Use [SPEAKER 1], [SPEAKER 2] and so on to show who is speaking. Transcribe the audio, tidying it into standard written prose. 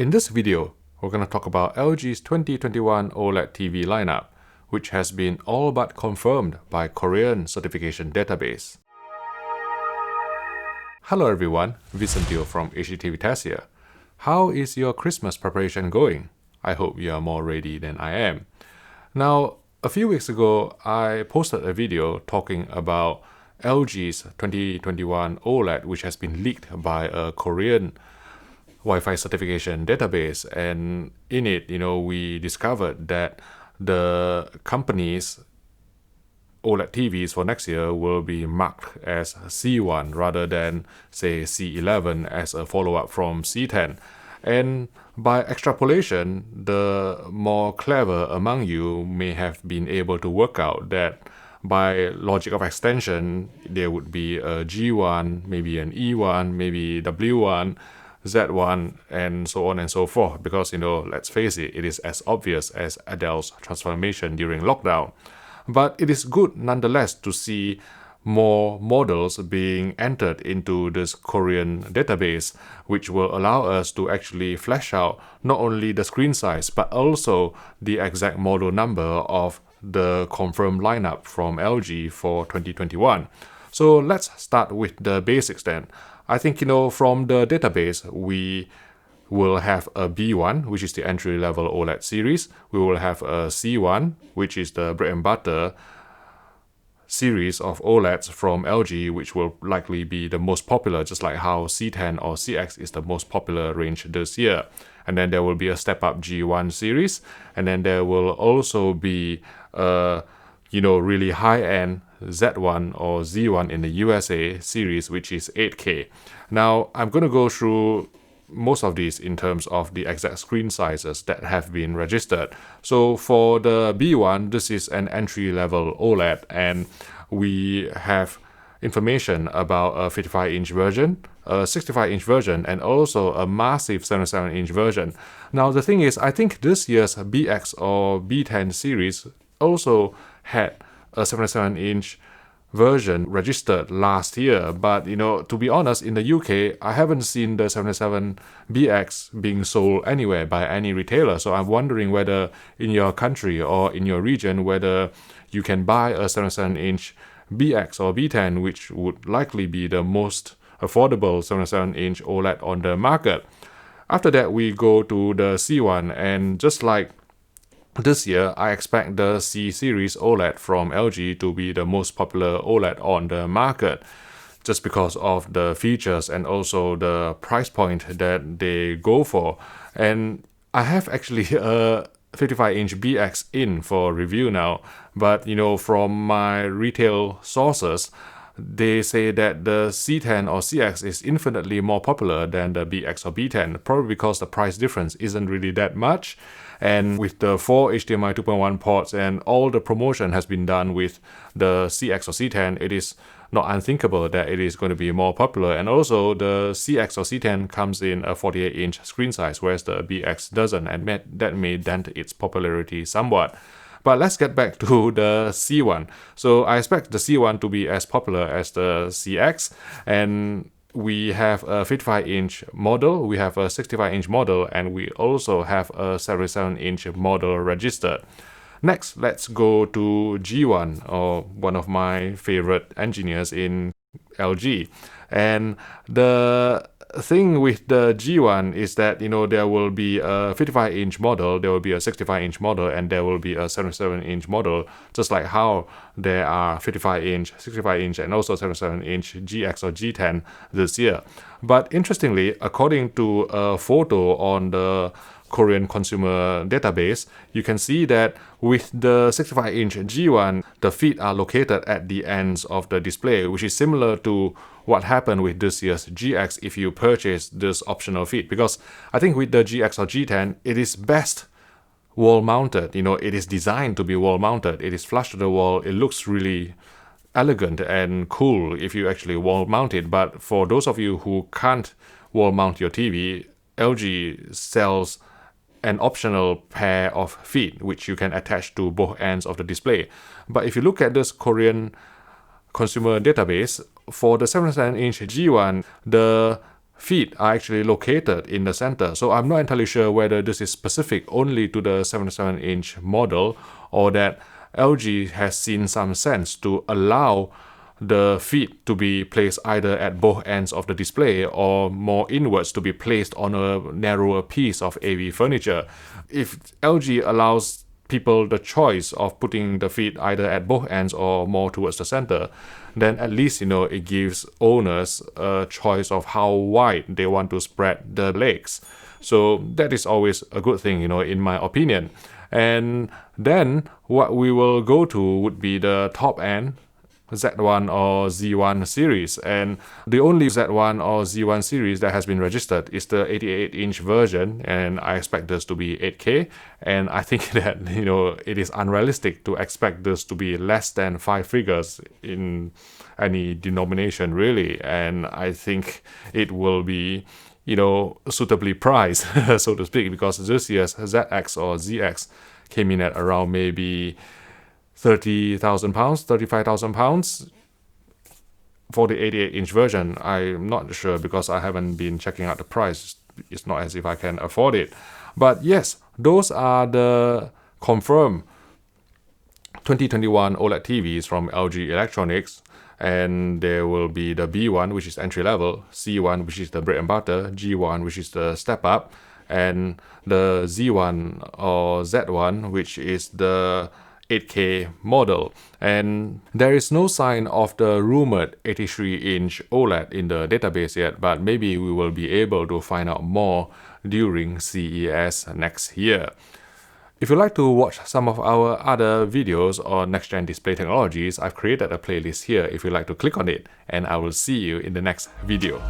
[SPEAKER 1] In this video, we're going to talk about LG's 2021 OLED TV lineup, which has been all but confirmed by Korean certification database. Hello everyone, Vincent Teo from HDTV Test here. How is your Christmas preparation going? I hope you are more ready than I am. Now, a few weeks ago, I posted a video talking about LG's 2021 OLED, which has been leaked by a Korean Wi-Fi certification database, and in it, we discovered that the company's OLED TVs for next year will be marked as C1 rather than, say, C11 as a follow-up from C10. And by extrapolation, the more clever among you may have been able to work out that by logic of extension, there would be a G1, maybe an E1, maybe W1, Z1, and so on and so forth. Because, let's face it, it is as obvious as Adele's transformation during lockdown. But it is good nonetheless to see more models being entered into this Korean database, which will allow us to actually flesh out not only the screen size, but also the exact model number of the confirmed lineup from LG for 2021. So let's start with the basics then. I think, from the database, we will have a B1, which is the entry-level OLED series. We will have a C1, which is the bread and butter series of OLEDs from LG, which will likely be the most popular, just like how C10 or CX is the most popular range this year. And then there will be a step-up G1 series, and then there will also be a really high-end Z1 or Z1 in the USA series, which is 8K. Now, I'm going to go through most of these in terms of the exact screen sizes that have been registered. So for the B1, this is an entry-level OLED, and we have information about a 55-inch version, a 65-inch version, and also a massive 77-inch version. Now, the thing is, I think this year's BX or B10 series also had a 77-inch version registered last year, but to be honest, in the UK I haven't seen the 77BX being sold anywhere by any retailer. So I'm wondering whether in your country or in your region whether you can buy a 77-inch BX or B10, which would likely be the most affordable 77-inch OLED on the market. After that, we go to the C1, and just like this year, I expect the C series OLED from LG to be the most popular OLED on the market, just because of the features and also the price point that they go for. And I have actually a 55-inch BX in for review now, but from my retail sources, they say that the C10 or CX is infinitely more popular than the BX or B10, probably because the price difference isn't really that much. And with the 4 HDMI 2.1 ports and all the promotion has been done with the CX or C10, it is not unthinkable that it is going to be more popular. And also the CX or C10 comes in a 48-inch screen size, whereas the BX doesn't, and that may dent its popularity somewhat. But let's get back to the C1. So I expect the C1 to be as popular as the CX, and we have a 55-inch model, we have a 65-inch model, and we also have a 77-inch model registered. Next, let's go to G1, or one of my favorite engineers in LG. And the thing with the G1 is that there will be a 55-inch model, there will be a 65-inch model, and there will be a 77-inch model, just like how there are 55-inch, 65-inch, and also 77-inch GX or G10 this year. But interestingly, according to a photo on the Korean consumer database, you can see that with the 65-inch G1, the feet are located at the ends of the display, which is similar to what happened with this year's GX if you purchase this optional feet. Because I think with the GX or G10, it is best wall mounted. It is designed to be wall mounted. It is flush to the wall. It looks really elegant and cool if you actually wall mount it. But for those of you who can't wall mount your TV, LG sells an optional pair of feet which you can attach to both ends of the display. But if you look at this Korean consumer database, for the 77-inch G1, the feet are actually located in the center. So I'm not entirely sure whether this is specific only to the 77-inch model, or that LG has seen some sense to allow the feet to be placed either at both ends of the display or more inwards to be placed on a narrower piece of AV furniture. If LG allows people the choice of putting the feet either at both ends or more towards the center, then at least, it gives owners a choice of how wide they want to spread the legs. So that is always a good thing, in my opinion. And then what we will go to would be the top end Z1 or Z1 series, and the only Z1 or Z1 series that has been registered is the 88-inch version, and I expect this to be 8K, and I think that it is unrealistic to expect this to be less than 5 figures in any denomination really, and I think it will be suitably priced so to speak, because this year's ZX or ZX came in at around maybe £30,000, £35,000 for the 88-inch version. I'm not sure because I haven't been checking out the price. It's not as if I can afford it. But yes, those are the confirmed 2021 OLED TVs from LG Electronics. And there will be the B1, which is entry level, C1, which is the bread and butter, G1, which is the step up, and the Z1 or Z1, which is the 8K model. And there is no sign of the rumored 83-inch OLED in the database yet, but maybe we will be able to find out more during CES next year. If you'd like to watch some of our other videos on next-gen display technologies, I've created a playlist here if you'd like to click on it, and I will see you in the next video.